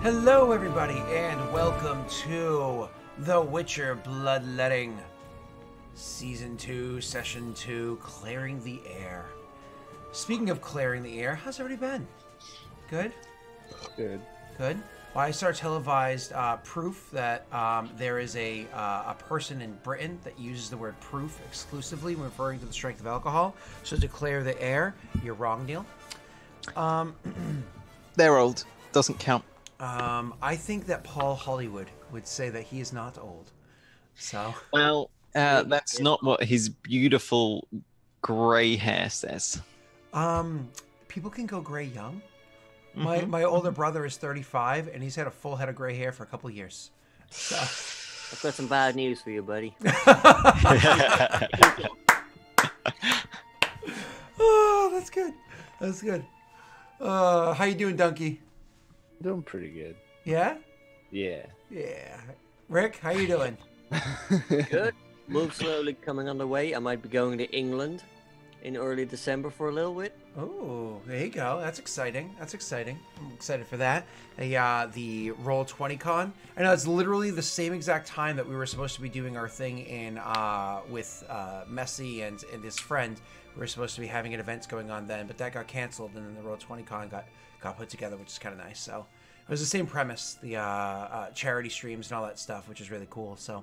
Hello, everybody, and welcome to The Witcher Bloodletting, Season 2, Session 2, Clearing the Air. Speaking of clearing the air, how's everybody been? Good? Good. Good? Well, I saw televised proof that there is a person in Britain that uses the word proof exclusively when referring to the strength of alcohol. So to clear the air, you're wrong, Neil. They're old. Doesn't count. I think that Paul Hollywood would say that he is not old. So. Well, that's not what his beautiful grey hair says. People can go gray young. My older brother is 35, and he's had a full head of gray hair for a couple of years. So. I've got some bad news for you, buddy. Oh, that's good. That's good. How you doing, Donkey? Doing pretty good. Yeah? Yeah. Yeah. Rick, how you doing? Good. Move slowly coming on the way. I might be going to England in early December for a little bit. Oh, there you go. That's exciting. That's exciting. I'm excited for that. The Roll20 Con. I know it's literally the same exact time that we were supposed to be doing our thing in with Messi and his friend. We were supposed to be having an event going on then, but that got canceled, and then the Roll20 Con got put together, which is kind of nice. So it was the same premise, the charity streams and all that stuff, which is really cool. So,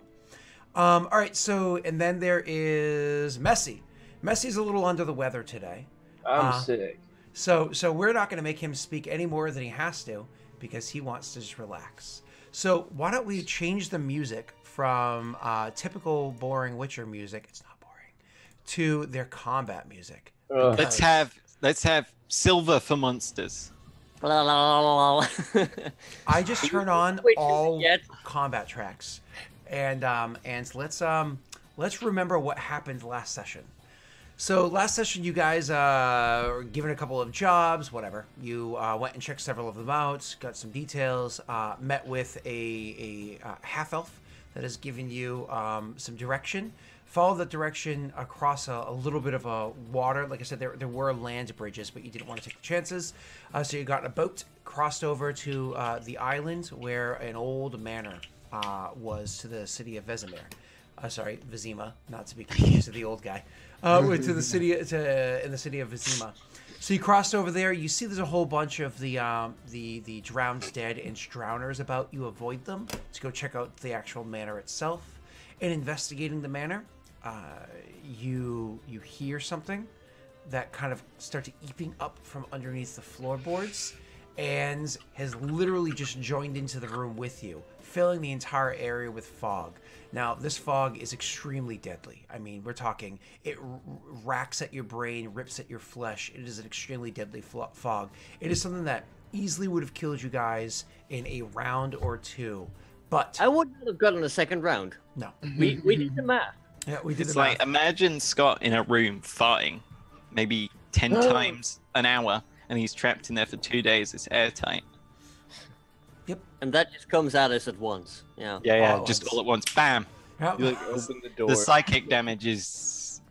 all right. So, and then there is Messi. Messi's a little under the weather today. I'm sick. So we're not going to make him speak any more than he has to because he wants to just relax. So why don't we change the music from typical boring Witcher music? It's not boring. To their combat music. Let's have silver for monsters. I just turn on all combat tracks, and let's remember what happened last session. So last session, you guys were given a couple of jobs, whatever. You went and checked several of them out, got some details, met with a half-elf that has given you some direction. Follow that direction across a little bit of a water. Like I said, there were land bridges, but you didn't want to take the chances. So you got in a boat, crossed over to the island where an old manor was to the city of Vesemir. Sorry, Vizima, not to be confused with the old guy. To the city, in the city of Vizima. So you crossed over there. You see, there's a whole bunch of the drowned dead and drowners about. You avoid them to go check out the actual manor itself. In investigating the manor, you hear something that kind of starts eeping up from underneath the floorboards, and has literally just joined into the room with you, filling the entire area with fog. Now, this fog is extremely deadly. I mean, we're talking, it racks at your brain, rips at your flesh. It is an extremely deadly fog. It is something that easily would have killed you guys in a round or two. But I wouldn't have gotten a second round. No. We did the math. Yeah, we did It's the like, math. imagine Scott in a room farting maybe 10 times an hour, and he's trapped in there for 2 days. It's airtight. Yep. And that just comes at us at once. Yeah. Yeah, All at just once. all at once. Bam! Yep. You like open the door. The psychic damage it's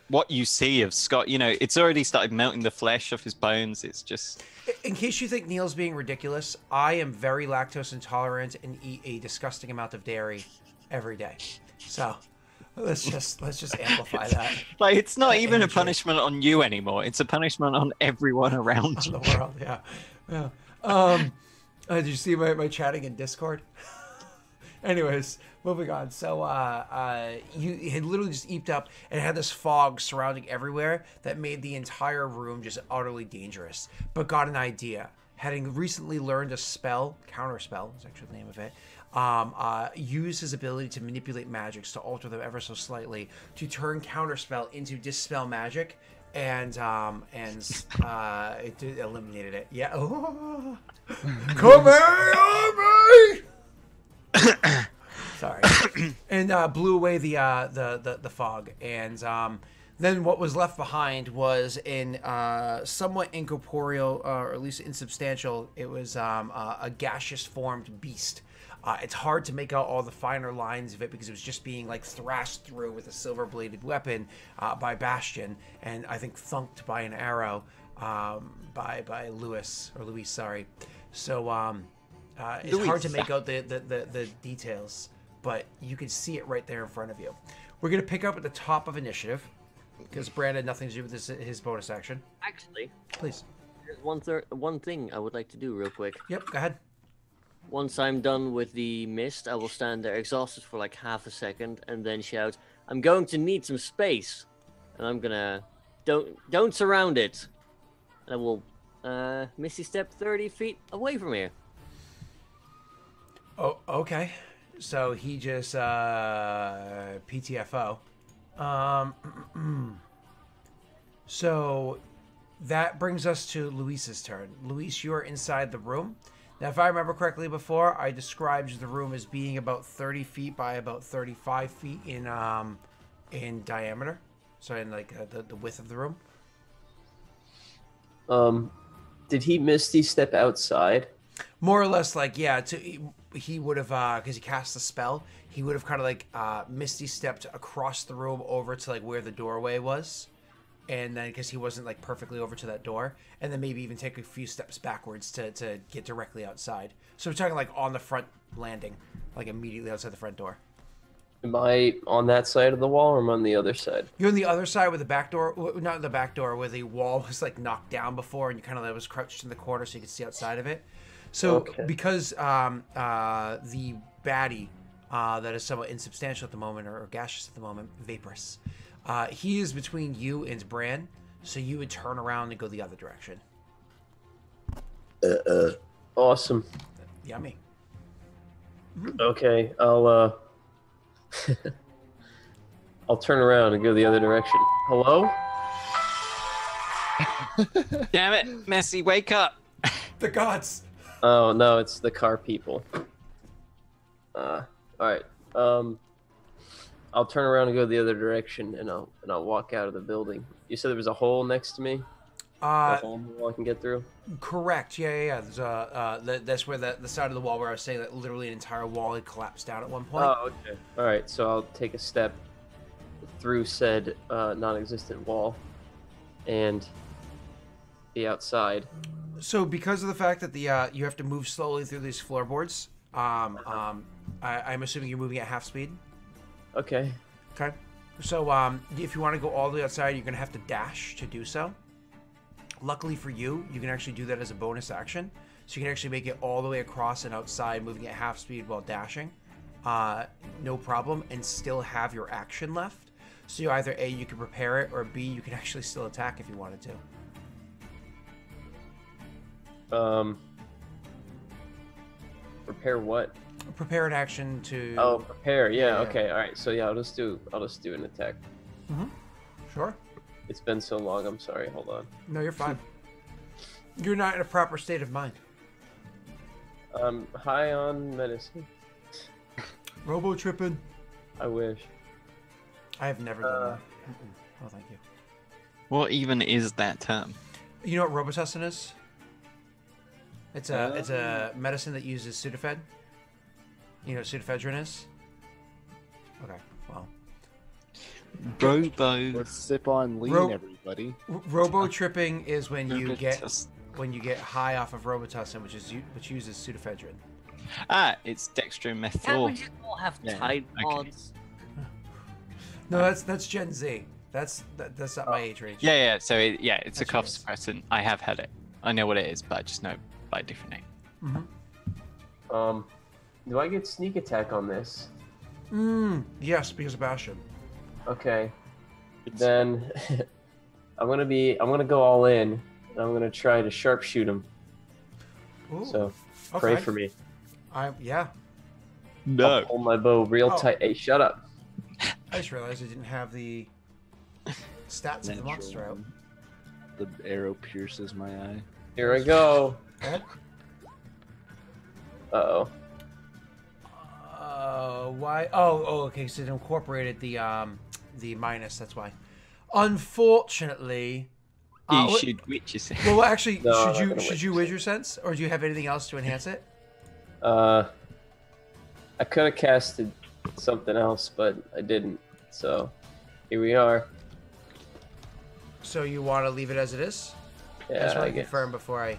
what you see of Scott, it's already started melting the flesh off his bones. It's just... In case you think Neil's being ridiculous, I am very lactose intolerant and eat a disgusting amount of dairy every day. So let's just amplify that. Like, it's not even a energy. punishment on you anymore. It's a punishment on everyone around In you. the world, yeah. Did you see my chatting in Discord? Anyways, moving on. So you had literally just eeped up and had this fog surrounding everywhere that made the entire room just utterly dangerous. But got an idea. Having recently learned a spell, counterspell is actually the name of it, used his ability to manipulate magics to alter them ever so slightly to turn counterspell into dispel magic, and it eliminated it. Yeah. Oh. Come here, me! Sorry. And blew away the fog. And then what was left behind was in somewhat incorporeal, or at least insubstantial. It was a gaseous formed beast. It's hard to make out all the finer lines of it because it was just being like thrashed through with a silver-bladed weapon by Bastion, and I think thunked by an arrow by Luis, sorry. So it's hard to make out the details, but you can see it right there in front of you. We're gonna pick up at the top of initiative because Brand had nothing to do with his bonus action. Actually, Please. there's one thing I would like to do real quick. Yep, go ahead. Once I'm done with the mist, I will stand there exhausted for like half a second and then shout, "I'm going to need some space," and I'm gonna don't surround it. And I will misty step 30 feet away from here. Oh, okay. So he just PTFO. So that brings us to Luis's turn. Luis, you are inside the room. Now, if I remember correctly before, I described the room as being about 30 feet by about 35 feet in diameter. So in like the width of the room. Did he misty step outside? More or less, like, yeah. He would have, because he cast the spell, he would have kind of like misty stepped across the room over to like where the doorway was, and then because he wasn't like perfectly over to that door, and then maybe even take a few steps backwards to get directly outside. So we're talking like on the front landing, like immediately outside the front door. Am I on that side of the wall, or am I on the other side? You're on the other side where the back door, not the back door, where the wall was like knocked down before, and you kind of was crouched in the corner so you could see outside of it. So because the baddie that is somewhat insubstantial at the moment, or gaseous at the moment, vaporous, he is between you and Bran, so you would turn around and go the other direction. Awesome. Yummy. Okay, I'll I'll turn around and go the other direction. Hello? Damn it, Messi, wake up! The gods. Oh no, it's the car people. All right. I'll turn around and go the other direction, and I'll walk out of the building. You said there was a hole next to me. A hole in the wall I can get through. Correct. Yeah. There's that's where the side of the wall where I was saying that literally an entire wall had collapsed down at one point. Oh, okay. All right. So I'll take a step through said non-existent wall, and be outside. So because of the fact that you have to move slowly through these floorboards, I'm assuming you're moving at half speed. Okay. Okay. So if you want to go all the way outside, you're gonna have to dash to do so. Luckily for you, you can actually do that as a bonus action. So you can actually make it all the way across and outside, moving at half speed while dashing. No problem, and still have your action left. So you either A, you can prepare it, or B, you can actually still attack if you wanted to. Prepare what? Prepare an action to. Oh, prepare. Yeah. Okay. All right. So yeah, I'll just do an attack. Mm-hmm. Sure. It's been so long. I'm sorry. Hold on. No, you're fine. You're not in a proper state of mind. I'm high on medicine. Robo tripping. I wish. I have never done that. Oh, thank you. What even is that term? You know what Robitussin is? It's a medicine that uses Sudafed. You know what pseudoephedrine is? Okay, well. Robo. Let's sip on lean, everybody. Robo tripping is when you get high off of Robitussin, which uses pseudoephedrine. Ah, it's dextromethyl. Can't we just all have Tide Pods? No, that's Gen Z. That's not my age range. Yeah. So it's a cough suppressant. I have had it. I know what it is, but I just know by a different name. Mm-hmm. Do I get sneak attack on this? Yes, because of Bastion. Okay. Then I'm gonna go all in, and I'm gonna try to sharpshoot him. Ooh, so pray for me. Yeah. No. I'll hold my bow real tight. Hey, shut up. I just realized I didn't have the stats of the monster out. The arrow pierces my eye. Here I go. Uh-oh. Why? Oh, okay. So it incorporated the minus. That's why. Unfortunately, you should witch yourself. Well, actually, No, should you witch your sense, or do you have anything else to enhance it? I could have casted something else, but I didn't. So here we are. So you want to leave it as it is? Yeah, I just want I to guess. confirm before I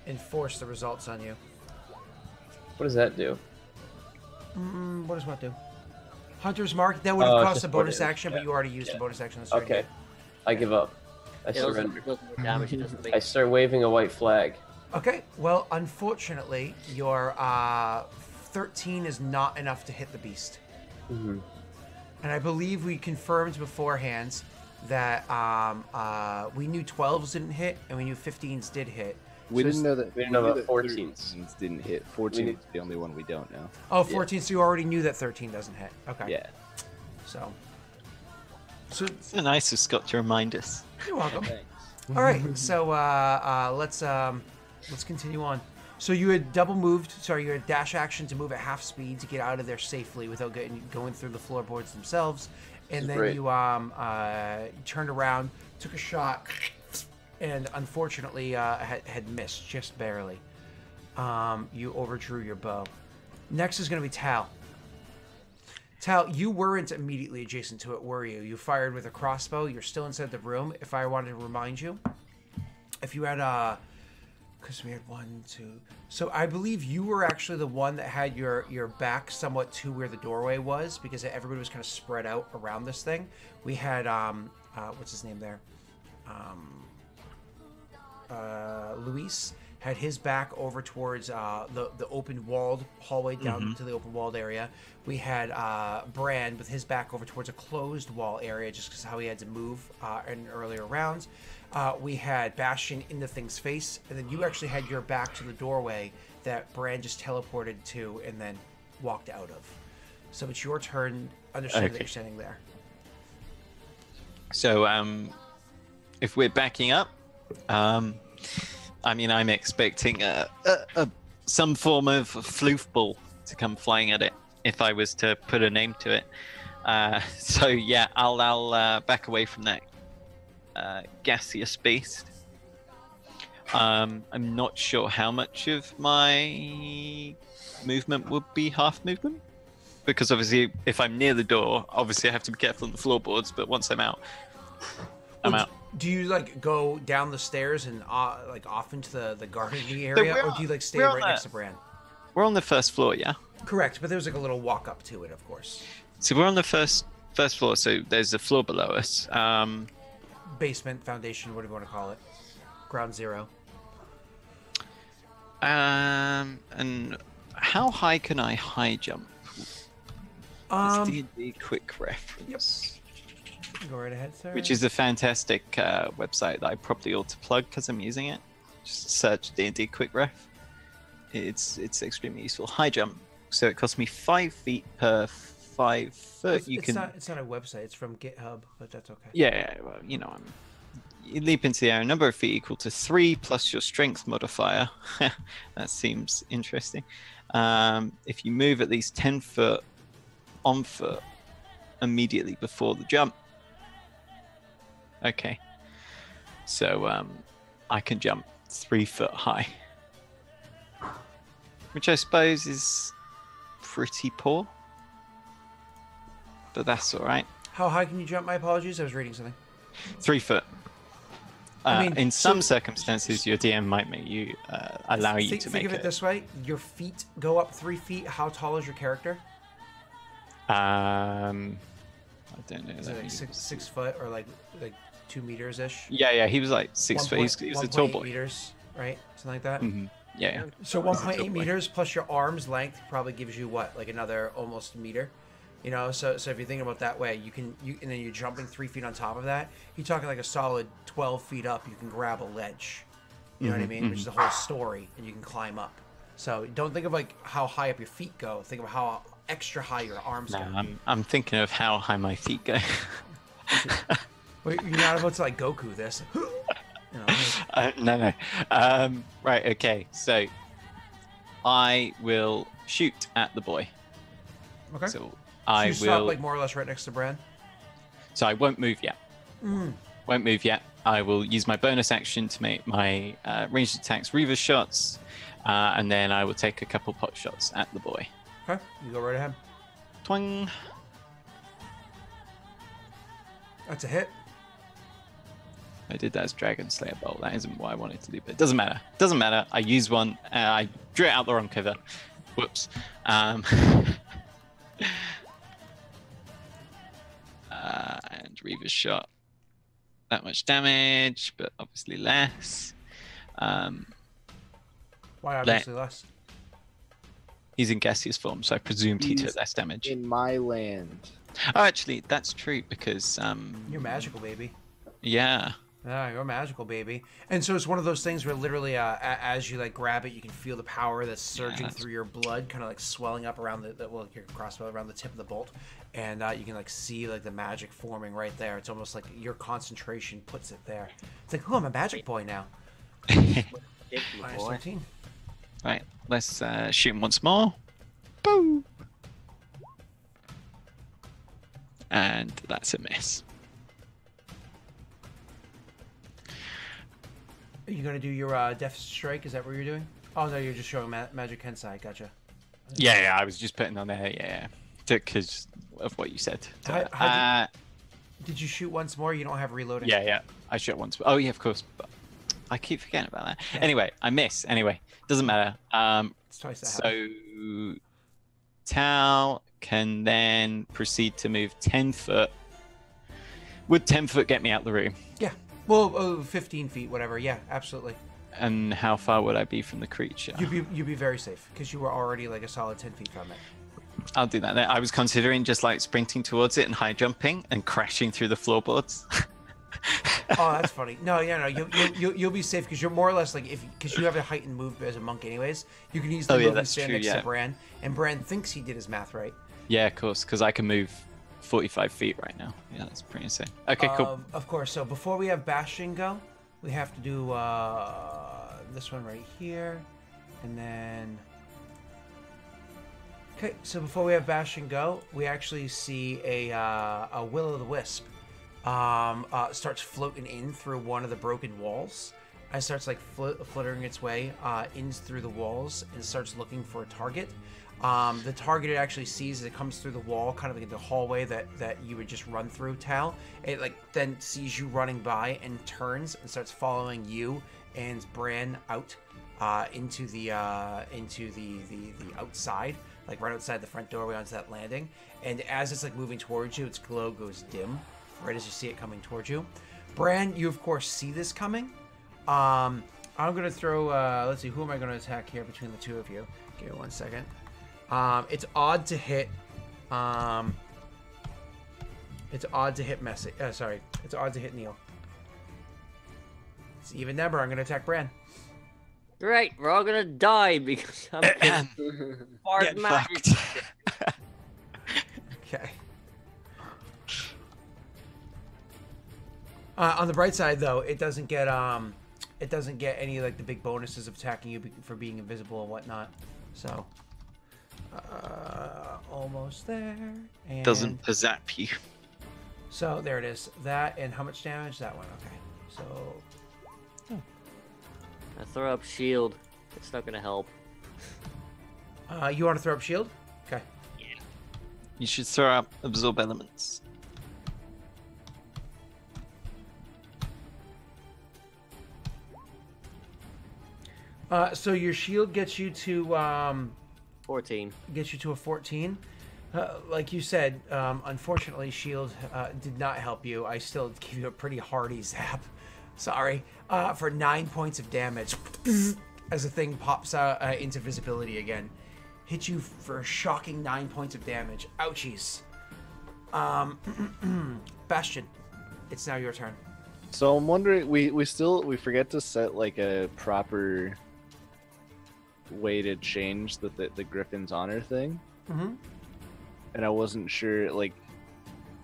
enforce the results on you. What does that do? What does what do? Hunter's Mark. That would have cost a bonus damage. action, but you already used a bonus action. This turn. Okay. I give up. I It doesn't, surrender. it doesn't do damage. It doesn't make. I start waving a white flag. Okay. Well, unfortunately, your 13 is not enough to hit the beast. Mm-hmm. And I believe we confirmed beforehand that we knew 12s didn't hit and we knew 15s did hit. We didn't know that. We didn't know knew about that 14s. Didn't hit. 14 is the only one we don't know. Oh, 14, so you already knew that 13 doesn't hit. Okay. Yeah. So It's nice of Scott to remind us. you're welcome. Thanks. All right, so let's continue on. So you had you had dash action to move at half speed to get out of there safely without going through the floorboards themselves, and then Great. you turned around, took a shot, and unfortunately had missed just barely. You overdrew your bow. Next is going to be Tal. Tal, you weren't immediately adjacent to it, were you? You fired with a crossbow. You're still inside the room. If I wanted to remind you, if you had because we had 1, 2. So I believe you were actually the one that had your back somewhat to where the doorway was, because everybody was kind of spread out around this thing. We had what's his name there? Luis had his back over towards the open walled hallway down to the open walled area. We had Brand with his back over towards a closed wall area, just because how he had to move in earlier rounds. We had Bastion in the thing's face, and then you actually had your back to the doorway that Brand just teleported to and then walked out of. So it's your turn. Understand that you're standing there. So, if we're backing up, I mean, I'm expecting some form of floof ball to come flying at it, if I was to put a name to it. So yeah, I'll back away from that gaseous beast. I'm not sure how much of my movement would be half movement, because obviously if I'm near the door, obviously I have to be careful on the floorboards, but once I'm out, I'm out. Do you like go down the stairs and like off into the gardening area, or do you like stay right next to Bran? We're on the first floor, yeah. Correct, but there's like a little walk up to it, of course. So we're on the first floor. So there's a floor below us. Basement, foundation, whatever you want to call it. Ground zero. And how high can I high jump? It's D&D quick reference. Go right ahead, sir. Which is a fantastic website that I probably ought to plug because I'm using it. Just search D&D quick ref. It's extremely useful. High jump. So it costs me 5 feet per 5 foot. It's not a website. It's from GitHub, but that's okay. Yeah, well, you know, you leap into the air. Number of feet equal to 3 plus your strength modifier. That seems interesting. If you move at least 10 foot on foot immediately before the jump. Okay. So I can jump 3 foot high. Which I suppose is pretty poor. But that's alright. How high can you jump? My apologies, I was reading something. 3 foot. I mean, in some circumstances, your DM might make you allow you to make Think of it this way: your feet go up 3 feet. How tall is your character? I don't know. Is it like 6 foot or like 2 meters ish? Yeah, he was like 6 foot. He was a tall boy. Meters, right? Something like that. Mm-hmm. Yeah. So 1.8 meters plus your arm's length probably gives you what, like another almost a meter. You know, so if you're thinking about that way, and then you're jumping 3 feet on top of that, you're talking like a solid 12 feet up. You can grab a ledge. You know what I mean? Which is the whole story, and you can climb up. So don't think of like how high up your feet go. Think of how extra high your arms go. I'm thinking of how high my feet go. Wait, you're not about to like Goku this. You know, no. Right. Okay. So I will shoot at the boy. okay. So So I you will. stop like more or less right next to Bran. So I won't move yet. Won't move yet. I will use my bonus action to make my ranged attacks reverse shots, and then I will take a couple pot shots at the boy. Okay, you go right ahead. Twang. That's a hit. I did that as Dragon Slayer Bolt. That isn't what I wanted to do, but it doesn't matter. Doesn't matter. I used one. I drew it out the wrong cover. Whoops. And Reaver's shot. That much damage, but obviously less. Why obviously less? He's in gaseous form, so I presumed he took less damage. In my land. Oh, actually, that's true because you're magical, baby. Yeah. Yeah, you're magical, baby. And so it's one of those things where literally, as you like grab it, you can feel the power that's surging through your blood, kind of like swelling up around your crossbow, around the tip of the bolt, and you can like see like the magic forming right there. It's almost like your concentration puts it there. It's like, oh, I'm a magic boy now. Minus 13. Right, let's shoot him once more. Boom. And that's a miss. Are you gonna do your Death Strike? Is that what you're doing? Oh no, you're just showing Magic Kensai. Gotcha. Yeah, I was just putting on there. Yeah, because of what you said. Did you shoot once more? You don't have reloading. Yeah, I shot once. Oh yeah, of course. But I keep forgetting about that. Yeah. Anyway, I miss. Anyway, doesn't matter. It's twice that. So Tal can then proceed to move 10 foot. Would 10 foot get me out the room? Yeah. Well, 15 feet, whatever. Yeah, absolutely. And how far would I be from the creature? You'd be very safe because you were already like a solid 10 feet from it. I'll do that. I was considering just like sprinting towards it and high jumping and crashing through the floorboards. Oh, that's funny. No, you'll be safe because you're more or less like because you have a heightened move as a monk, anyways. You can easily move and stand next to Bran, and Bran thinks he did his math right. Yeah, of course, because I can move 45 feet right now. Yeah, that's pretty insane. Okay, cool. Of course. So before we have Bastion go, we have to do this one right here, and then. Okay, so before we have Bastion go, we actually see a will-o'-the-wisp starts floating in through one of the broken walls. And starts like fluttering its way in through the walls and starts looking for a target. The target it actually sees as it comes through the wall, kind of like the hallway that you would just run through, Tal. It like then sees you running by and turns and starts following you and Bran out into the outside, like right outside the front doorway onto that landing. And as it's like moving towards you, its glow goes dim right as you see it coming towards you. Bran, you of course see this coming. I'm gonna throw. Let's see, who am I gonna attack here between the two of you? Give me 1 second. It's odd to hit. It's odd to hit Messi. Sorry, it's odd to hit Neil. It's even number. I'm gonna attack Bran. Great, we're all gonna die because I'm Get fucked. Okay. On the bright side, though, it doesn't get any like the big bonuses of attacking you for being invisible and whatnot. So, almost there. And doesn't zap you. So there it is. That and how much damage? That one. Okay. So. I throw up shield. It's not gonna help. You want to throw up shield? Okay. Yeah. You should throw up absorb elements. So your shield gets you to 14. Gets you to a 14. Like you said, unfortunately, shield did not help you. I still gave you a pretty hearty zap. Sorry. For 9 points of damage, as the thing pops out into visibility again, hit you for a shocking 9 points of damage. Ouchies. Bastion, it's now your turn. So I'm wondering, we forget to set like a proper way to change the Griffin's honor thing. Mm-hmm. And I wasn't sure, like,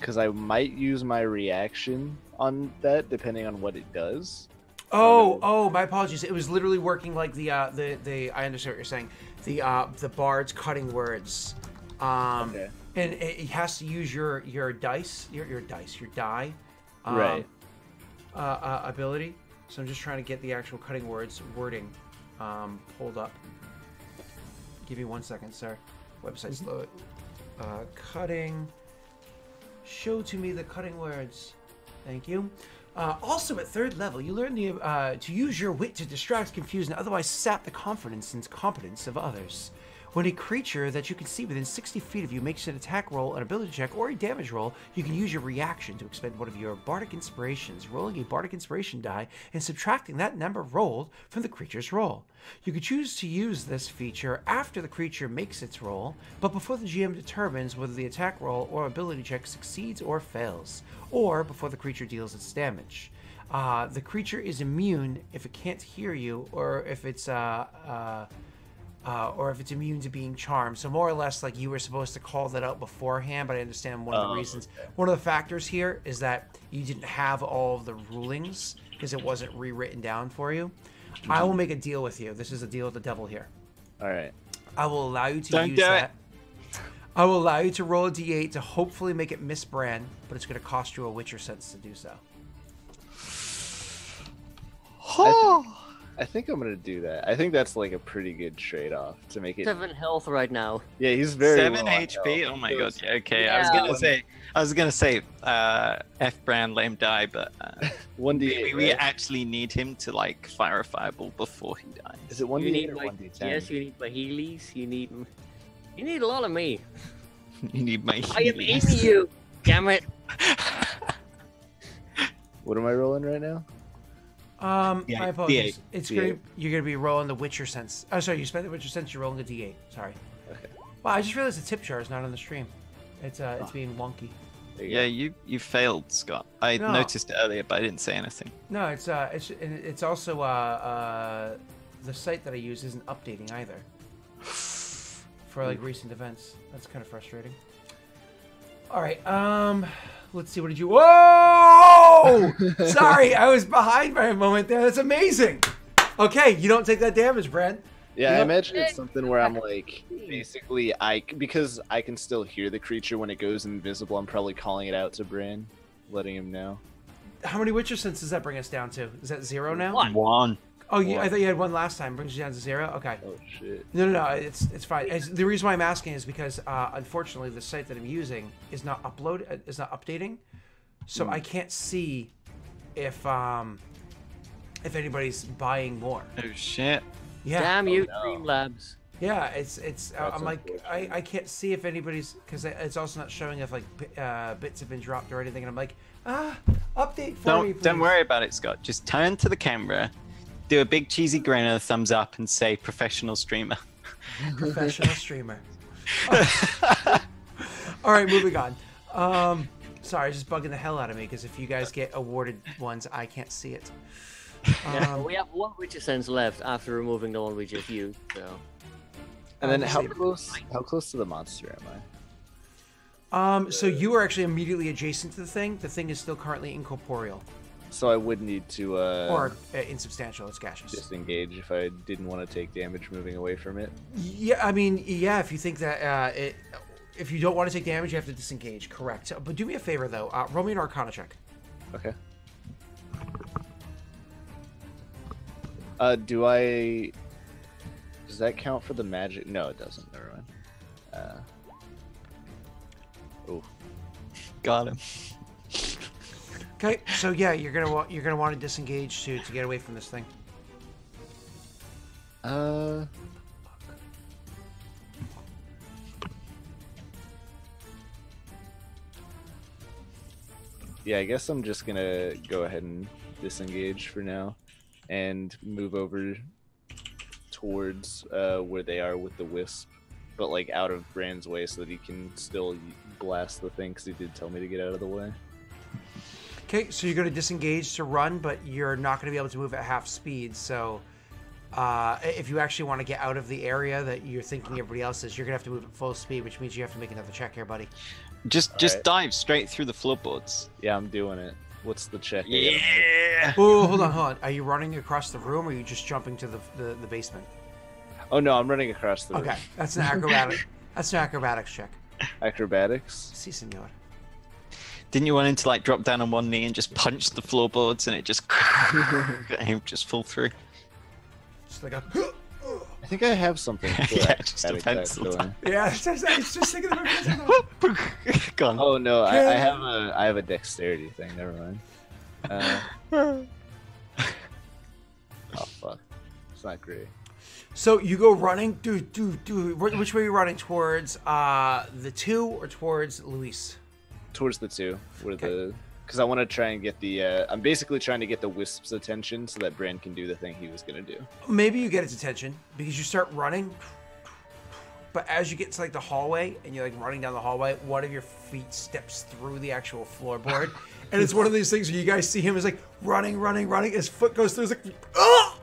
because I might use my reaction on that depending on what it does. Oh, my apologies. It was literally working like the I understand what you're saying. The bard's cutting words. Okay. And it has to use your dice, your die. Right. Ability. So I'm just trying to get the actual cutting words wording pulled up. Give me 1 second, sir. Website's load. Cutting. Show to me the cutting words. Thank you. Also, at 3rd level, you learn to use your wit to distract, confuse, and otherwise sap the confidence and competence of others. When a creature that you can see within 60 feet of you makes an attack roll, an ability check, or a damage roll, you can use your reaction to expend one of your bardic inspirations, rolling a bardic inspiration die and subtracting that number rolled from the creature's roll. You can choose to use this feature after the creature makes its roll, but before the GM determines whether the attack roll or ability check succeeds or fails, or before the creature deals its damage. The creature is immune if it can't hear you, or if it's immune to being charmed. So more or less, like, you were supposed to call that out beforehand, but I understand one of the reasons. One of the factors here is that you didn't have all of the rulings because it wasn't rewritten down for you. I will make a deal with you. This is a deal with the devil here. All right. I will allow you to use that. I will allow you to roll a d8 to hopefully make it miss Bran, but it's going to cost you a Witcher sense to do so. I think I'm gonna do that. I think that's like a pretty good trade-off to make it. 7 health right now. Yeah, he's very 7 low on HP. health. Oh my god. Yeah, okay, Yeah. I was gonna say, F brand lame die, but 1d8. we right? actually need him to like fire a fireball before he dies. Is it 1d8 or 1d10? Yes, you need my Heelys. You need a lot of me. You need my I am in healers. you. Damn it. What am I rolling right now? Yeah, My apologies. D8. It's D8. you're gonna be rolling the Witcher sense. Oh, sorry, you spent the Witcher sense. You're rolling a d8. Sorry. Okay. Wow, I just realized the tip jar is not on the stream. It's being wonky. There you Yeah, go. you failed, Scott. I No. noticed it earlier, but I didn't say anything. No, it's also the site that I use isn't updating either for like recent events. That's kind of frustrating. All right, let's see. What did you? Whoa! Sorry, I was behind by a moment there. That's amazing. Okay, you don't take that damage, Brad. Yeah, You I know- imagine it's something where I'm like, basically, because I can still hear the creature when it goes invisible. I'm probably calling it out to Bran, letting him know. How many Witcher sense does that bring us down to? Is that 0 now? One. Oh, I One. thought you had one last time. Brings you down to 0. Okay. Oh shit. No, it's fine. The reason why I'm asking is because unfortunately the site that I'm using is not updating, so I can't see if anybody's buying more. Oh shit. Yeah. Damn you, no. Streamlabs. Yeah, it's I'm like unfortunate. I can't see if anybody's, because it's also not showing if like bits have been dropped or anything, and I'm like, update for me, please. Don't worry about it, Scott. Just turn to the camera, do a big cheesy grin and a thumbs up, and say "professional streamer." Professional streamer. All right, moving on. Sorry, it's just bugging the hell out of me because if you guys get awarded ones, I can't see it. Yeah, we have 1 Witcher sense left after removing the one we just used. So And then I'll how save it. close to the monster am I? So you are actually immediately adjacent to the thing. The thing is still currently incorporeal So I would need to or insubstantial. It's gaseous. disengage if I didn't want to take damage moving away from it. Yeah, I mean, yeah. If you think that if you don't want to take damage, you have to disengage. Correct. But do me a favor though. Roll me an Arcana check. Okay. Does that count for the magic? No, it doesn't. Never mind. Oh. Got him. Okay. So yeah, you're gonna want to disengage to get away from this thing. Yeah, I guess I'm just gonna go ahead and disengage for now, and move over towards where they are with the wisp, but like out of Bran's way so that he can still blast the thing, because he did tell me to get out of the way. Okay, so you're going to disengage to run, but you're not going to be able to move at half speed. So if you actually want to get out of the area that you're thinking everybody else is, you're going to have to move at full speed, which means you have to make another check here, buddy. Just Alright. dive straight through the floorboards. Yeah, I'm doing it. What's the check? Yeah. Oh, hold on. Are you running across the room, or are you just jumping to the basement? Oh no, I'm running across the room. Okay, that's an acrobatic. That's an acrobatics check. Acrobatics. Si, senor. Didn't you want him to like drop down on one knee and just punch the floorboards and it just him just fall through? Just like a. I think I have something. For Yeah, just a acrobatics, pencil. actually. Yeah, it's just thinking of it. Gone. Oh no, I have a dexterity thing. Never mind. Oh fuck, it's not great. So you go running. Which way are you running? Towards the 2 or towards Luis? Towards the 2, where Okay. because I want to try and get the. I'm basically trying to get the Wisp's attention so that Bran can do the thing he was gonna do. Maybe you get its attention because you start running. But as you get to like the hallway and you're like running down the hallway, one of your feet steps through the actual floorboard, and it's one of these things where you guys see him is like running. His foot goes through. It's like, oh!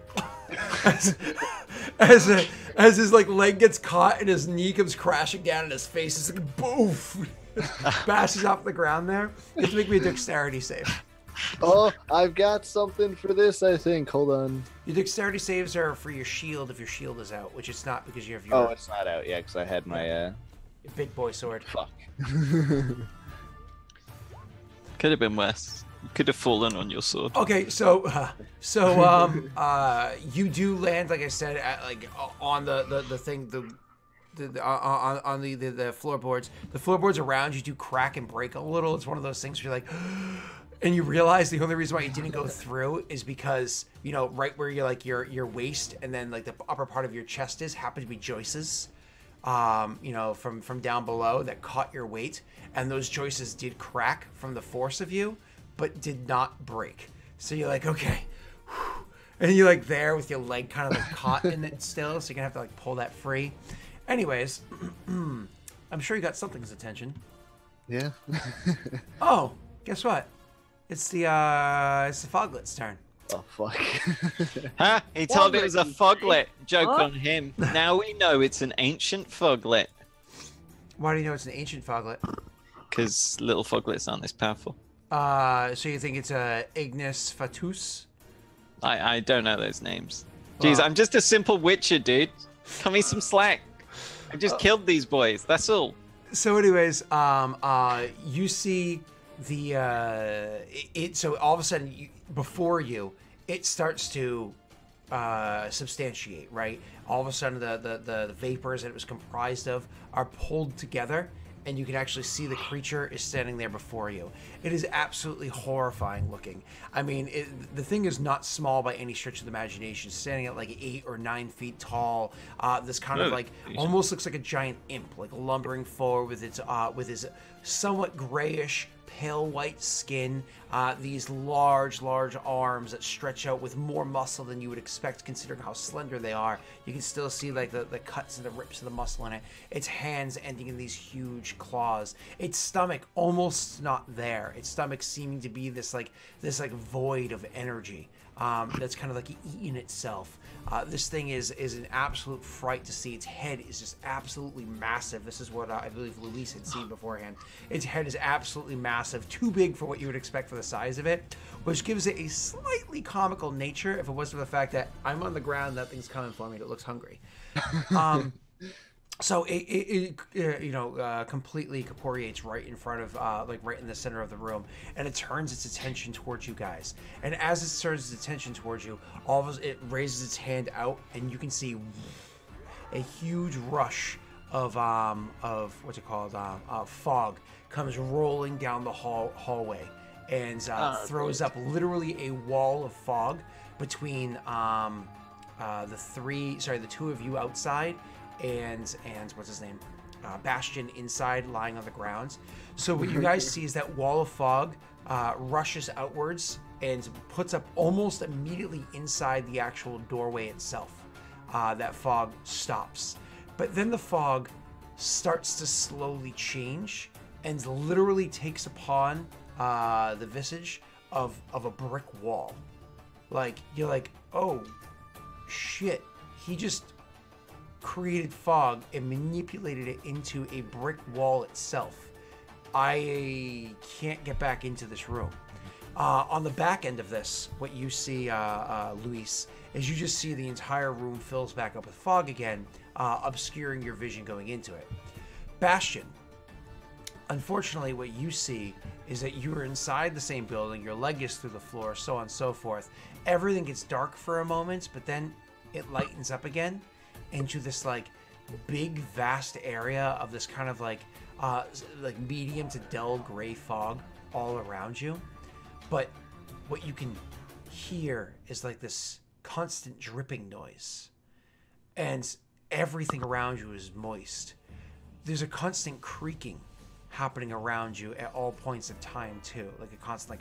as his like leg gets caught and his knee comes crashing down and his face is like boof, bashes off the ground there. You have to make me a dexterity save. Oh, I've got something for this. I think. Hold on. Your dexterity saves are for your shield if your shield is out, which it's not because you have your Oh, it's not out yet because I had my. your big boy sword. Fuck. Could have been worse. You could have fallen on your sword. Okay, so you do land, like I said, at, like on the thing, on the floorboards. The floorboards around you do crack and break a little. It's one of those things where you're like, and you realize the only reason why you didn't go through is because, you know, right where you're like your waist and then like the upper part of your chest is happen to be joists, you know, from down below that caught your weight, and those joists did crack from the force of you, but did not break. So you're like, okay, and you're like there with your leg kind of like caught in it still, so you're gonna have to like pull that free. Anyways, I'm sure you got something's attention. Yeah. Oh, guess what? It's the Foglet's turn. Oh fuck. Huh? He told it was a foglet. Joke on him. Now we know it's an ancient foglet. Why do you know it's an ancient Foglet? Because little foglets aren't this powerful. So you think it's a Ignis Fatus? I don't know those names. Jeez, Well- I'm just a simple witcher, dude. Cut me some slack. I just killed these boys. That's all. So, anyways, you see the so all of a sudden before you, it starts to substantiate, right? All of a sudden, the vapors that it was comprised of are pulled together, and you can actually see the creature is standing there before you. It is absolutely horrifying looking. I mean, the thing is not small by any stretch of the imagination. Standing at like 8 or 9 feet tall, this kind of like almost looks like a giant imp, like lumbering forward with his somewhat grayish, pale white skin, these large arms that stretch out with more muscle than you would expect considering how slender they are. You can still see like the cuts and the rips of the muscle in it. Its hands ending in these huge claws. Its stomach almost not there. Its stomach seeming to be this void of energy that's kind of like eating itself. This thing is an absolute fright to see. Its head is just absolutely massive. This is what I believe Luis had seen beforehand. Its head is absolutely massive, too big for what you would expect for the size of it, which gives it a slightly comical nature if it wasn't for the fact that I'm on the ground, that thing's coming for me, and it looks hungry. So it completely corporeates right in front of, right in the center of the room, and it turns its attention towards you guys. And as it turns its attention towards you, all of it raises its hand out, and you can see a huge rush of fog comes rolling down the hallway, and throws up literally a wall of fog between the two of you outside. And what's his name? Bastion inside, lying on the ground. So what you guys see is that wall of fog rushes outwards and puts up almost immediately inside the actual doorway itself. That fog stops. But then the fog starts to slowly change and literally takes upon the visage of a brick wall. Like, you're like, oh, shit. He just created fog and manipulated it into a brick wall itself. I can't get back into this room. On the back end of this, what you see, Luis, is you just see the entire room fills back up with fog again, obscuring your vision going into it. Bastion, unfortunately, what you see is that you are inside the same building, your leg is through the floor, so on and so forth. Everything gets dark for a moment, but then it lightens up again into this like big vast area of this kind of like medium to dull gray fog all around you. But what you can hear is like this constant dripping noise, and everything around you is moist. There's a constant creaking happening around you at all points of time too, like a constant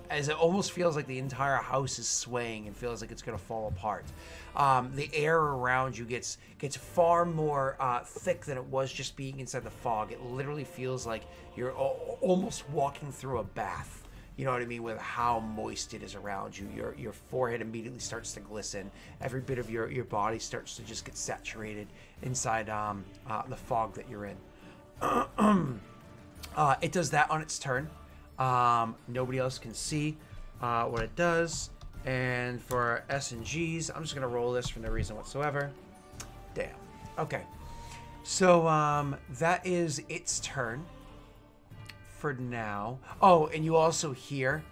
as it almost feels like the entire house is swaying and feels like it's going to fall apart. The air around you gets far more thick than it was just being inside the fog. It literally feels like you're almost walking through a bath. You know what I mean? With how moist it is around you. Your forehead immediately starts to glisten. Every bit of your body starts to just get saturated inside the fog that you're in. It does that on its turn. Nobody else can see what it does. And for S and G's, I'm just going to roll this for no reason whatsoever. Damn. Okay. So that is its turn for now. Oh, and you also hear,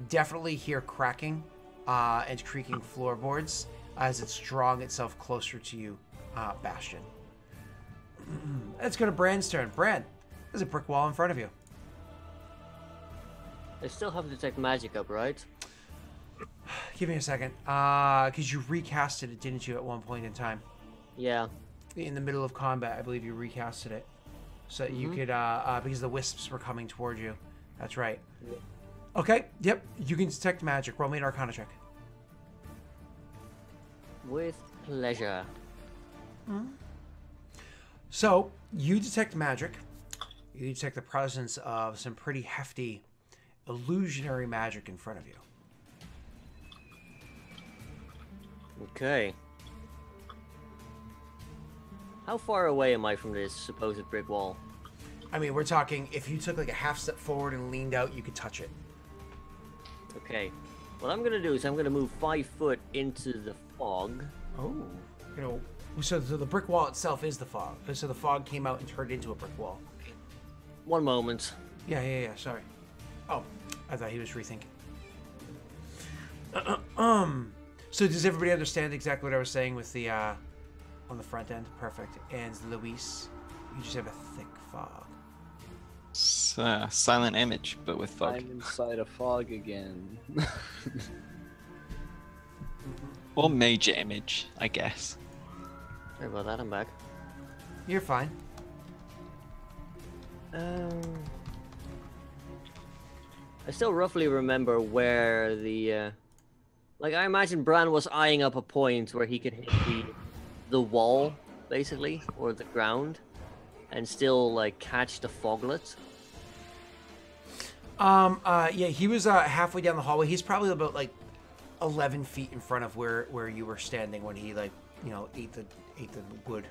definitely hear cracking and creaking floorboards as it's drawing itself closer to you, Bastion. Let's go to Bran's turn. Bran, there's a brick wall in front of you. I still have detect magic up, right? Give me a second. Because you recasted it, didn't you, at one point in time? Yeah. In the middle of combat, I believe you recasted it. So that you could, because the wisps were coming toward you. That's right. Yeah. Okay, yep. You can detect magic. Roll me an Arcana check. With pleasure. So, you detect magic. You detect the presence of some pretty hefty illusionary magic in front of you. Okay. How far away am I from this supposed brick wall? I mean, we're talking, if you took like a half step forward and leaned out, you could touch it. Okay. What I'm going to do is I'm going to move 5 foot into the fog. Oh. You know, so the brick wall itself is the fog. So the fog came out and turned into a brick wall. One moment. Yeah, sorry. Oh, I thought he was rethinking. So does everybody understand exactly what I was saying with the, on the front end? Perfect. And Luis, you just have a thick fog. Silent image, but with fog. I'm inside a fog again. Or major image, I guess. Sorry about that, I'm back. You're fine. I still roughly remember where the, like, I imagine Bran was eyeing up a point where he could hit the wall, basically, or the ground, and still, like, catch the foglet. Yeah, he was halfway down the hallway. He's probably about, like, 11 feet in front of where you were standing when he, like, you know, ate the wood.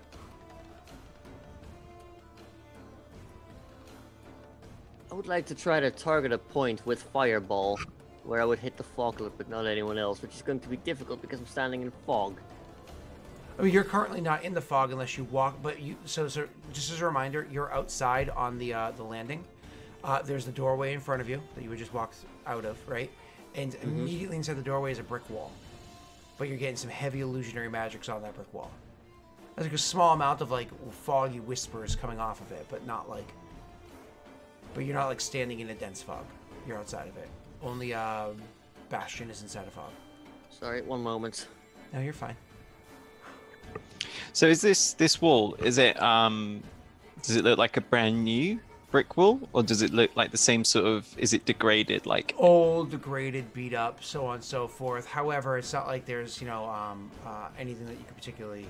I would like to try to target a point with fireball where I would hit the foglet but not anyone else, which is going to be difficult because I'm standing in fog. I mean, you're currently not in the fog unless you walk, but you. So just as a reminder, you're outside on the landing. There's the doorway in front of you that you would just walk out of, right? And immediately inside the doorway is a brick wall, but you're getting some heavy illusionary magics on that brick wall. There's like a small amount of like foggy whispers coming off of it, but not like. But you're not like standing in a dense fog. You're outside of it. Only Bastion is inside a fog. Sorry, one moment. No, you're fine. So is this wall? Is it does it look like a brand new brick wall, or does it look like the same sort of? Is it degraded, like old, degraded, beat up, so on and so forth? However, it's not like there's anything that you could particularly.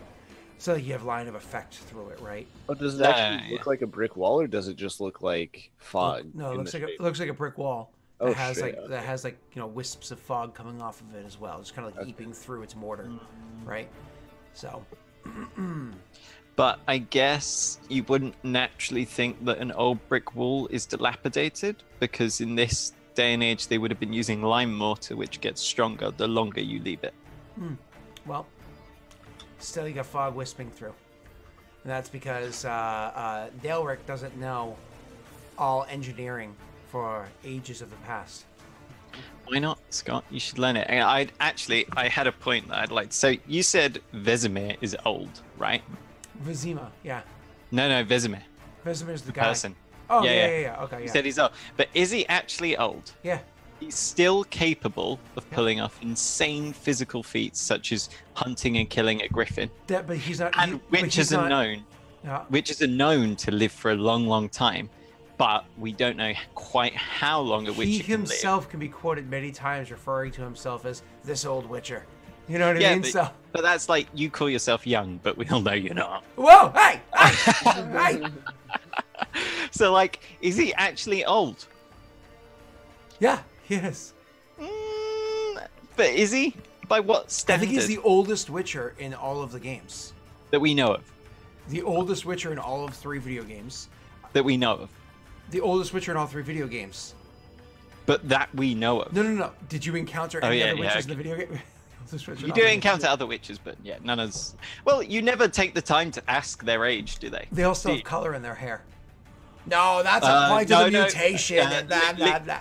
So you have line of effect through it, right? Oh, does it actually look like a brick wall, or does it just look like fog? No, it looks like a brick wall. That has wisps of fog coming off of it as well. It's kind of like eeping through its mortar, right? So. But I guess you wouldn't naturally think that an old brick wall is dilapidated, because in this day and age they would have been using lime mortar, which gets stronger the longer you leave it. Well. Still, you got fog wisping through. And that's because Daelric doesn't know all engineering for ages of the past. Why not, Scott? You should learn it. And I had a point that I'd like. So you said Vesemir is old, right? Vizima, yeah. No, Vesemir. Vesemir's the guy. Person. Oh, yeah. Okay, You yeah. said he's old. But is he actually old? Yeah. He's still capable of pulling off insane physical feats such as hunting and killing a griffin. But he's not. And witches are known. Yeah. Witches are known to live for a long, long time, but we don't know quite how long a witcher He can himself live. can be quoted many times referring to himself as this old witcher. You know what I mean? But that's like you call yourself young, but we all know you're not. Whoa! Hey! Hey! So, like, is he actually old? Yeah, he is. But is he? By what standard? I think he's the oldest witcher in all of the games. That we know of. The oldest witcher in all of 3 video games. That we know of. The oldest witcher in all 3 video games. But that we know of. No. Did you encounter any other witches in the video game? You do encounter other witches, but yeah, none of. Well, you never take the time to ask their age, do they? They also have color in their hair. No, that's a point of the mutation.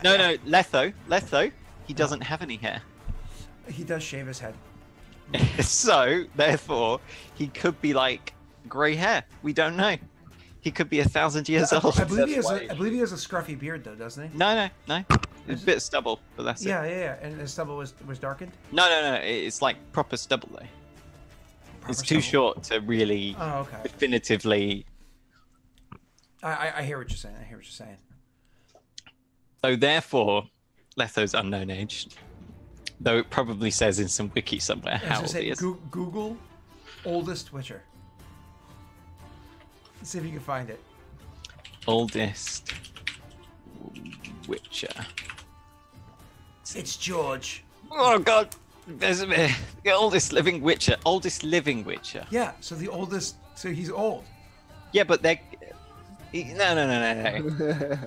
No, Letho, he doesn't have any hair. He does shave his head. So, therefore, he could be like grey hair. We don't know. He could be 1,000 years old. I believe he has a scruffy beard, though, doesn't he? No. It's a bit of stubble, but that's it. Yeah. And his stubble was darkened? No. It's like proper stubble, though. It's too short to really definitively... I hear what you're saying. So, therefore, Letho's unknown age. Though it probably says in some wiki somewhere how old he is. Google oldest witcher. Let's see if you can find it. Oldest witcher. It's George. Oh God! There's the oldest living witcher. Oldest living witcher. Yeah. So the oldest. So he's old. Yeah, but they're. No.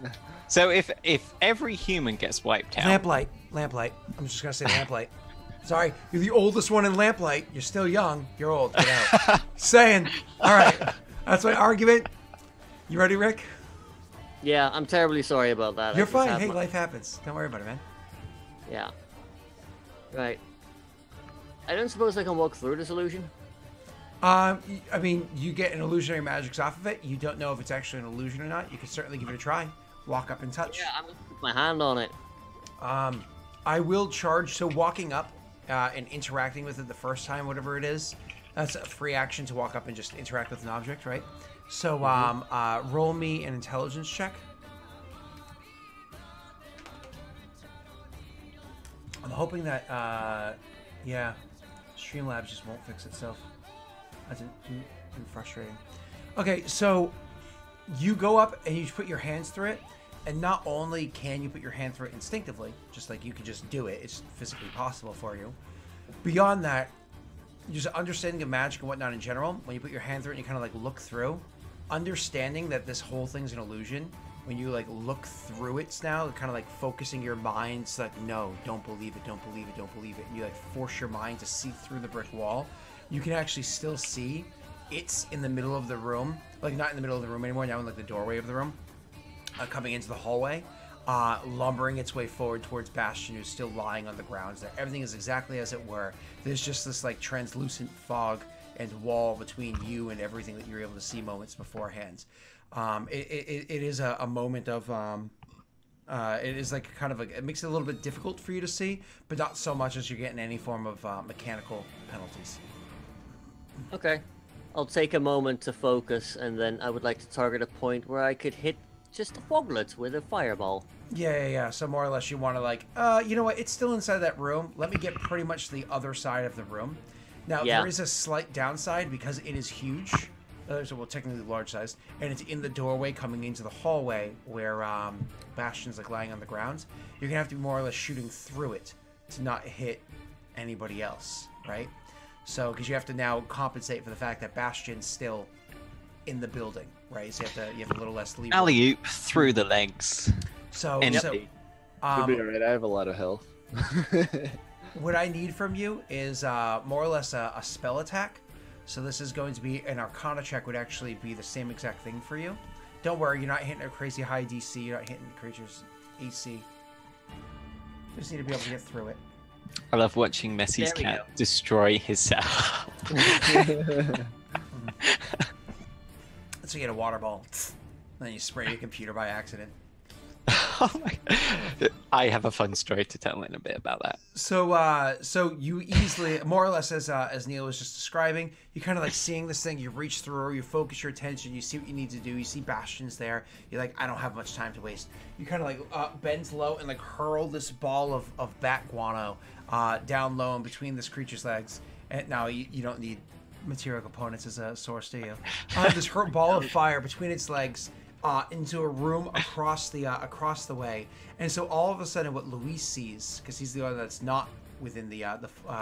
So if every human gets wiped out. Lamplight. I'm just gonna say Lamplight. Sorry, you're the oldest one in Lamplight. You're still young. You're old. Get out. Saying. All right. That's my argument. You ready, Rick? Yeah, I'm terribly sorry about that. You're fine. Hey, life happens. Don't worry about it, man. Yeah. Right. I don't suppose I can walk through this illusion? I mean, you get an illusionary magics off of it. You don't know if it's actually an illusion or not. You can certainly give it a try. Walk up and touch. Yeah, I'm gonna put my hand on it. I will charge. So walking up and interacting with it the first time, whatever it is, that's a free action to walk up and just interact with an object, right? So roll me an intelligence check. I'm hoping that, Streamlabs just won't fix itself. That's been frustrating. Okay, so you go up and you put your hands through it, and not only can you put your hand through it instinctively, just like you can just do it, it's physically possible for you. Beyond that, just understanding of magic and whatnot in general, when you put your hand through it and you kind of like look through, understanding that this whole thing's an illusion, when you like look through it now, kind of like focusing your mind, it's like, no, don't believe it, don't believe it, don't believe it. And you like force your mind to see through the brick wall. You can actually still see it's in the middle of the room, like not in the middle of the room anymore, now in like the doorway of the room, coming into the hallway, lumbering its way forward towards Bastion, who's still lying on the grounds there. Everything is exactly as it were. There's just this like translucent fog and wall between you and everything that you're able to see moments beforehand. It is a moment of it is like kind of it makes it a little bit difficult for you to see, but not so much as you're getting any form of mechanical penalties. Okay. I'll take a moment to focus, and then I would like to target a point where I could hit just a foglet with a fireball. Yeah. So more or less you want to like, you know what? It's still inside that room. Let me get pretty much the other side of the room. Now, there is a slight downside because it is huge. So, well, technically large size. And it's in the doorway coming into the hallway where Bastion's like lying on the ground. You're going to have to be more or less shooting through it to not hit anybody else, right? So, because you have to now compensate for the fact that Bastion's still in the building, right? So you have a little less leeway. Alley-oop through the legs. So, You'll be alright. I have a lot of health. What I need from you is more or less a spell attack. So this is going to be an Arcana check, would actually be the same exact thing for you. Don't worry, you're not hitting a crazy high DC. You're not hitting the creature's AC. You just need to be able to get through it. I love watching Messi's cat destroy his cell. So you get a water ball. And then you spray your computer by accident. Oh my God. I have a fun story to tell in a bit about that. So you easily, more or less, as Neil was just describing, you kind of like seeing this thing. You reach through, you focus your attention, you see what you need to do. You see Bastion's there. You're like, I don't have much time to waste. You kind of like bend low and like hurl this ball of bat guano down low and between this creature's legs. And now you don't need material components as a source, do you? This ball of fire between its legs. Into a room across the way, and so all of a sudden, what Luis sees, because he's the one that's not within the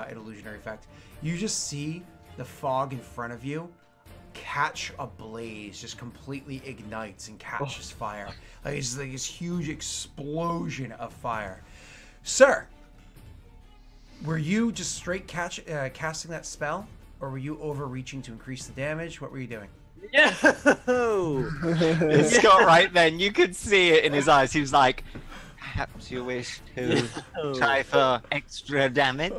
illusionary effect, you just see the fog in front of you catch a blaze, just completely ignites and catches fire. Like it's like this huge explosion of fire. Sir, were you just straight casting that spell, or were you overreaching to increase the damage? What were you doing? No! Scott, right then, you could see it in his eyes. He was like, perhaps you wish to try for extra damage?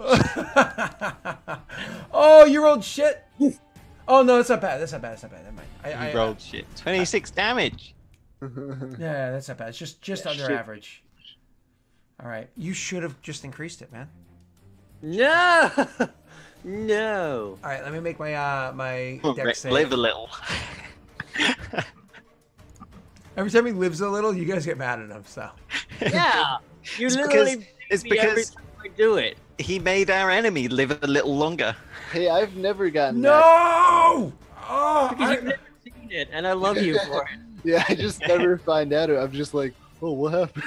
Oh, you rolled shit! Oh, no, that's not bad. That's not bad. Never mind. I rolled shit. 26 damage. Yeah, that's not bad. It's just under average. All right. You should have just increased it, man. No! No. All right, let me make my my dex save. Live a little. Every time he lives a little, you guys get mad at him. So. Yeah. You it's literally. It's because every time I do it. He made our enemy live a little longer. Hey, I've never gotten that. No! Oh, Because you've never seen it, and I love you for it. Yeah, I just never find out. I'm just like, oh, what happened?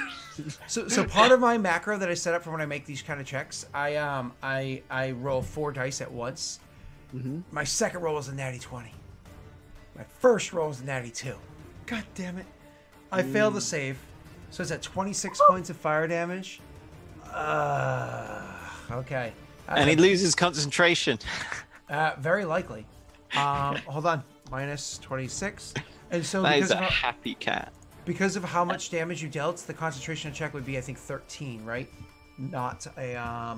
So part of my macro that I set up for when I make these kind of checks, I roll 4 dice at once. Mm-hmm. My second roll was a natty 20. My first roll was a natty 2. God damn it! I failed the save, so it's at 26 points of fire damage. Okay. And he loses concentration. Very likely. Hold on. Minus 26, and so That is because a of happy cat. because of how much damage you dealt, the concentration check would be, I think, 13, right? Not a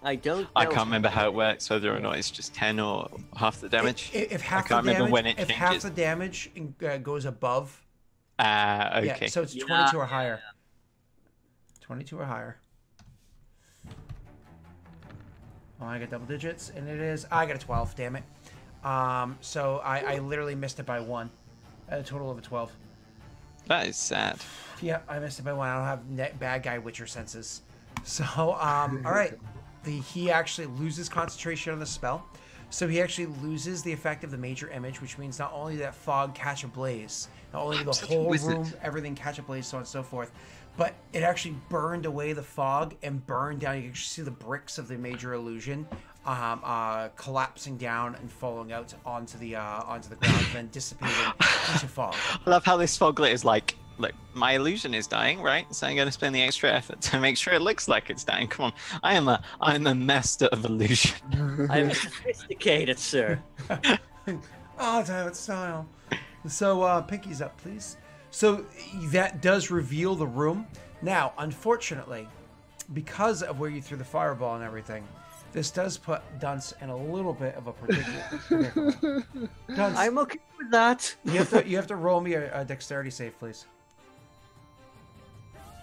I don't. I can't remember how it works, whether or not it's just 10 or half the damage. If half I can't the remember damage, when it if changes. half the damage goes above, Okay. yeah, so it's 22 or higher. 22 or higher. Oh, I got double digits, and it is. I got a 12. Damn it. So I literally missed it by 1. A total of a 12. That is sad. Yeah, I missed it by 1. I don't have bad guy Witcher senses. So, all right. He actually loses concentration on the spell. So he actually loses the effect of the major image, which means not only did that fog catch a blaze, not only did the whole room, everything catch a blaze, so on and so forth, but it actually burned away the fog and burned down. You can see the bricks of the major illusion collapsing down and falling out onto the ground, and then dissipating into fog. I love how this foglet is like, look, my illusion is dying, right? So I'm going to spend the extra effort to make sure it looks like it's dying. Come on, I'm a master of illusion. I'm sophisticated, sir. Oh, damn it, style. So, Pinky's up, please. So that does reveal the room. Now, unfortunately, because of where you threw the fireball and everything, this does put Dunce in a little bit of a predicament. Dunce, I'm okay with that. you have to roll me a dexterity save, please.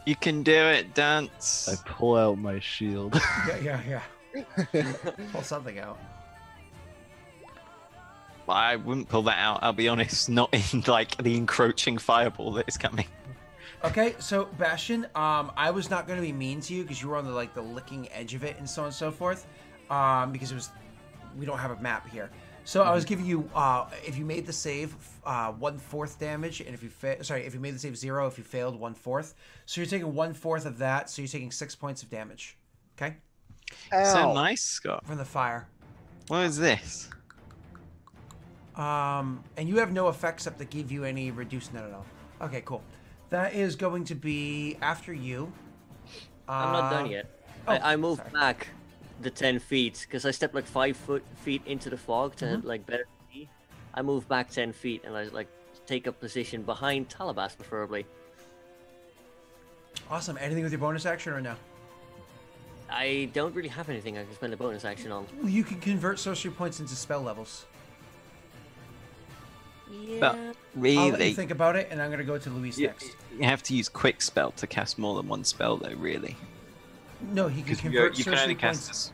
You can do it, Dance. I pull out my shield. Yeah. Pull something out. I wouldn't pull that out, I'll be honest. Not in, like, the encroaching fireball that is coming. Okay, so Bastion, I was not going to be mean to you because you were on the licking edge of it and so on and so forth, because we don't have a map here. So I was giving you, if you made the save, 1/4 damage, and if you made the save 0, if you failed, 1/4. So you're taking 1/4 of that, so you're taking 6 points of damage. Okay? So nice, Scott. From the fire. What is this? And you have no effects up that give you any reduced net at all. Okay, cool. That is going to be after you. I'm not done yet. I moved back the 10 feet because I stepped like 5 feet into the fog to like better see. I moved back 10 feet and I like take up position behind Talabas, preferably. Awesome. Anything with your bonus action or no? I don't really have anything I can spend a bonus action on. Well, you can convert sorcery points into spell levels. But really, I'll let you think about it, and I'm gonna go to Luis next. You have to use quick spell to cast more than one spell, though. Really, no, he can convert you can only points cast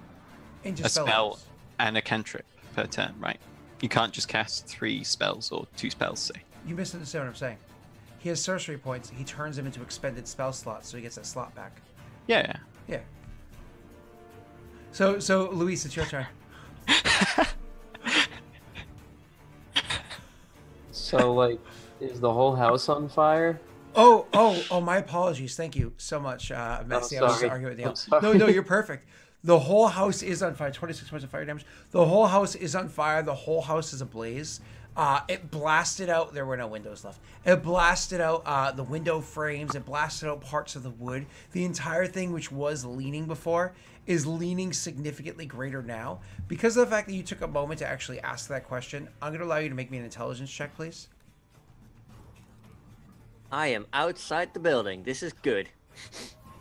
into a spell items. and a cantrip per turn, right? You can't just cast 3 spells or 2 spells, say. You misunderstand what I'm saying. He has sorcery points. He turns them into expended spell slots, so he gets that slot back. Yeah. Yeah. So Luis, it's your turn. So, like, is the whole house on fire? Oh! My apologies. Thank you so much, Messi. I was just arguing with you. No, you're perfect. The whole house is on fire. 26 points of fire damage. The whole house is on fire. The whole house is ablaze. It blasted out. There were no windows left. It blasted out the window frames. It blasted out parts of the wood. The entire thing, which was leaning before, is leaning significantly greater now. Because of the fact that you took a moment to actually ask that question, I'm going to allow you to make me an intelligence check, please. I am outside the building. This is good.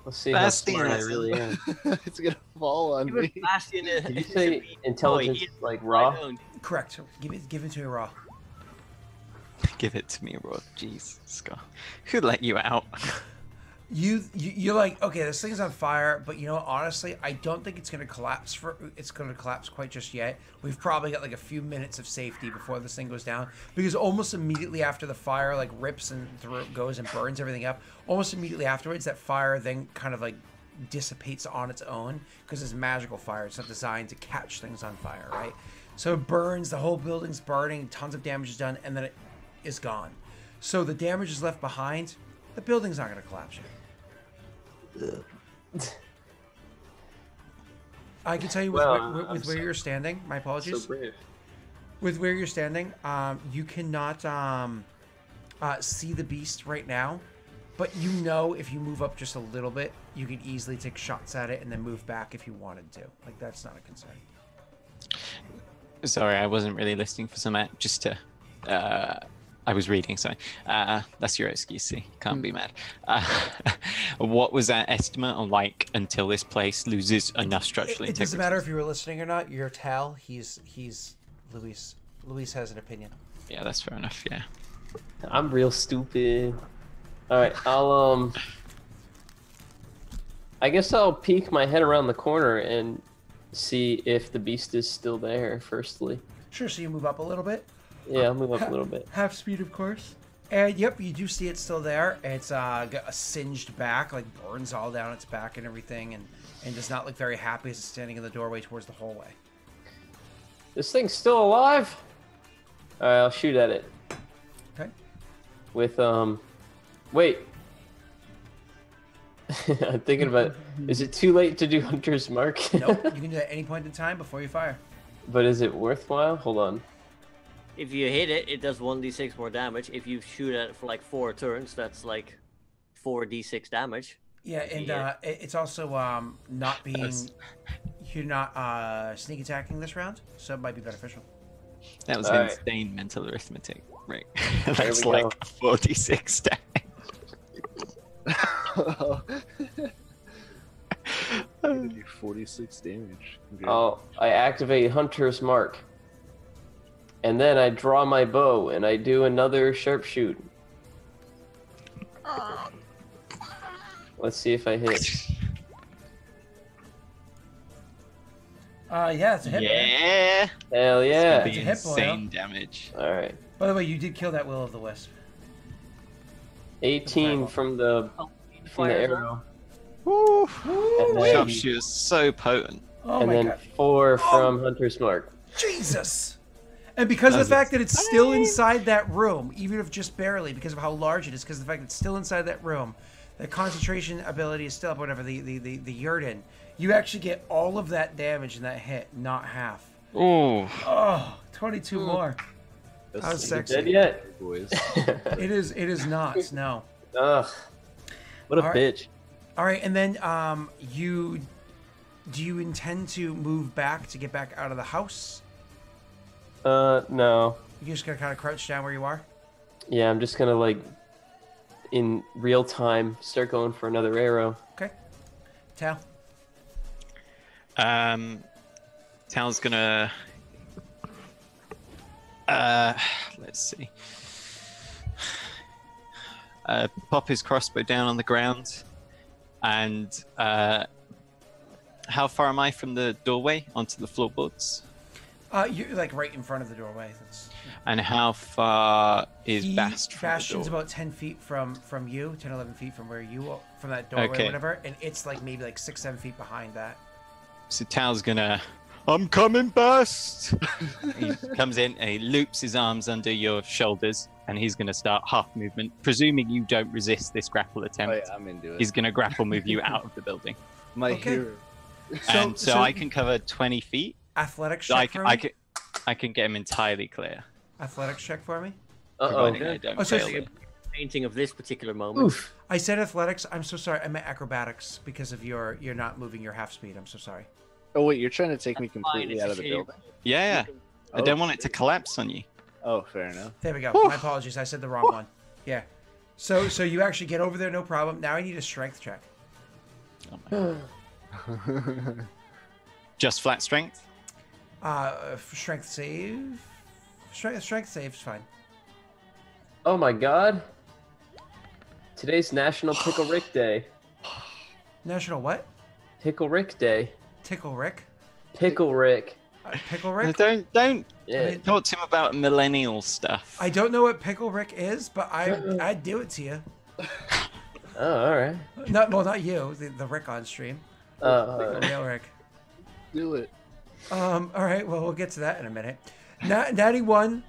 Let's see how smart I really am. It's gonna fall on me. Did you say intelligence like raw? Correct. Give it to me raw. Give it to me, raw. Jeez, Scott. Who let you out? You're like, okay, this thing's on fire, but you know, honestly, I don't think it's gonna collapse quite just yet. We've probably got like a few minutes of safety before this thing goes down, because almost immediately after the fire like rips and goes and burns everything up, almost immediately afterwards, that fire then kind of like dissipates on its own, because it's magical fire. It's not designed to catch things on fire, right? So it burns, the whole building's burning, tons of damage is done, and then it is gone. So the damage is left behind. The building's not gonna collapse yet. I can tell you with where you're standing. My apologies. So brave. With where you're standing, you cannot see the beast right now, but you know if you move up just a little bit, you can easily take shots at it and then move back if you wanted to. Like, that's not a concern. Sorry, I wasn't really listening for some. Just to. I was reading, sorry. That's your excuse, see. Can't be mad. What was that estimate on, like, until this place loses enough structural integrity? It doesn't matter if you were listening or not. You're Tal. He's Luis. Luis has an opinion. Yeah, that's fair enough, yeah. I'm real stupid. Alright, I guess I'll peek my head around the corner and see if the beast is still there, firstly. Sure, so you move up a little bit? Yeah, I'll move up a little bit. Half speed, of course. And yep, you do see it still there. It's got a singed back, like burns all down its back and everything, and does not look very happy as it's standing in the doorway towards the hallway. This thing's still alive? Alright, I'll shoot at it. Okay. With, wait. I'm thinking about, is it too late to do Hunter's Mark? Nope, you can do that at any point in time before you fire. But is it worthwhile? Hold on. If you hit it, it does 1d6 more damage. If you shoot at it for like 4 turns, that's like 4d6 damage. Yeah, and it's also not being... You're not sneak attacking this round, so it might be beneficial. That was insane mental arithmetic, right? That's like 46 damage. 46 damage. Oh, I activate Hunter's Mark. And then I draw my bow and I do another sharpshoot. Let's see if I hit. Yeah, it's a hit. Yeah. Hell yeah. It's a hit, boy, insane damage. All right. By the way, you did kill that Will-o'-the-Wisp. 18 from the arrow. Woo! Then, Sharpshooter's so potent. Oh and my then God. 4 from Hunter's Mark. Jesus! And because of the fact that it's still inside that room, even if just barely, because of how large it is, because of the fact that it's still inside that room, the concentration ability is still up, whatever, the Yurden, you actually get all of that damage in that hit, not half. Ooh. Oh, 22 more. That was sexy. Dead yet? Boys. It is not, no. Ugh. What a bitch. All right, and then do you intend to move back to get back out of the house? No. You're just gonna kind of crouch down where you are? Yeah, I'm just gonna, like, in real time, start going for another arrow. Okay. Tal? Tal's gonna... Let's see. Pop his crossbow down on the ground, and how far am I from the doorway onto the floorboards? You're like right in front of the doorway. And how far is Bast from Bastion's the door? about 10 feet from you, 10, 11 feet from where you are, from that doorway or whatever, and it's like maybe like 6, 7 feet behind that. So Tal's gonna, I'm coming, Bast! He comes in and he loops his arms under your shoulders, and he's gonna start half movement, presuming you don't resist this grapple attempt. Oh, yeah, I'm into it. He's gonna grapple move you out of the building. My hero. So I can cover 20 feet. Athletics So check for me? I can get him entirely clear. Athletics check for me? Providing I don't fail a it. painting of this particular moment. Oof. I said athletics. I'm so sorry. I meant acrobatics because of you're not moving your half speed. I'm so sorry. Oh wait, you're trying to take me completely out of the building? Yeah. I don't want it to collapse on you. Oh, fair enough. There we go. My apologies. I said the wrong one. Yeah. So you actually get over there, no problem. Now I need a strength check. Oh my God. Just flat strength? Strength save. Strength save's fine. Oh my god. Today's National Pickle Rick Day. National what? Pickle Rick Day. Tickle Rick? Pickle Rick. Pickle Rick? Don't Yeah. talk to him about millennial stuff. I don't know what Pickle Rick is, but I'd do it to you. Oh, alright. Not you. The Rick on stream. The real Rick. Do it. All right. Well, we'll get to that in a minute. Natty 1,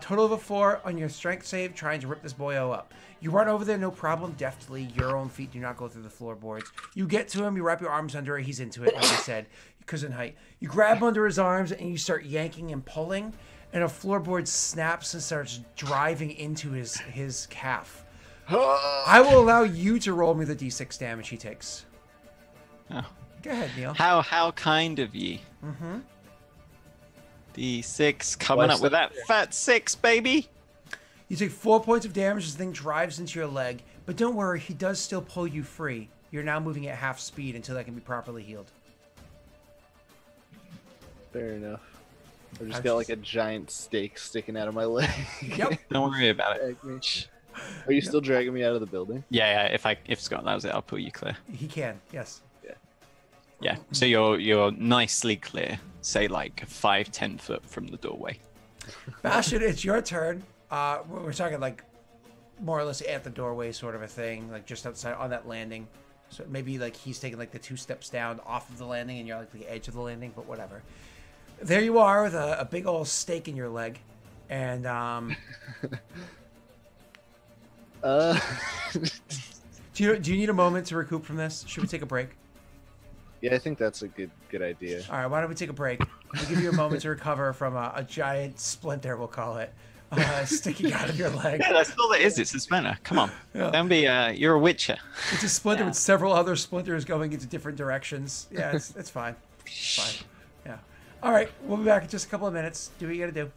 total of a 4 on your strength save, trying to rip this boyo up. You run over there, no problem, deftly. Your own feet do not go through the floorboards. You get to him, you wrap your arms under it. He's into it, like I said, because in height. You grab him under his arms and you start yanking and pulling, and a floorboard snaps and starts driving into his calf. I will allow you to roll me the d6 damage he takes. Oh. Go ahead, Neil. How kind of ye. Mm-hmm. D6 coming up with that fat 6, baby. You take 4 points of damage as the thing drives into your leg, but don't worry, he does still pull you free. You're now moving at half speed until that can be properly healed. Fair enough. I've just got like a giant stake sticking out of my leg. Yep. Don't worry about it. Are you still dragging me out of the building? Yeah. If Scott allows it, I'll pull you clear. He can, yes. Yeah. So you're nicely clear. Say like 5-10 foot from the doorway. Bastion, it's your turn. We're talking like more or less at the doorway sort of a thing, like just outside on that landing. So maybe like he's taking like the 2 steps down off of the landing and you're like the edge of the landing, but whatever. There you are with a big old stake in your leg. And do you need a moment to recoup from this? Should we take a break? Yeah, I think that's a good idea. All right, why don't we take a break? We'll give you a moment to recover from a giant splinter, we'll call it, sticking out of your leg. Yeah, that's all it is. It's a splinter. Come on. Yeah. Don't be. You're a witcher. It's a splinter with several other splinters going into different directions. Yeah, it's fine. It's fine. Yeah. All right, we'll be back in just a couple of minutes. Do what you got to do.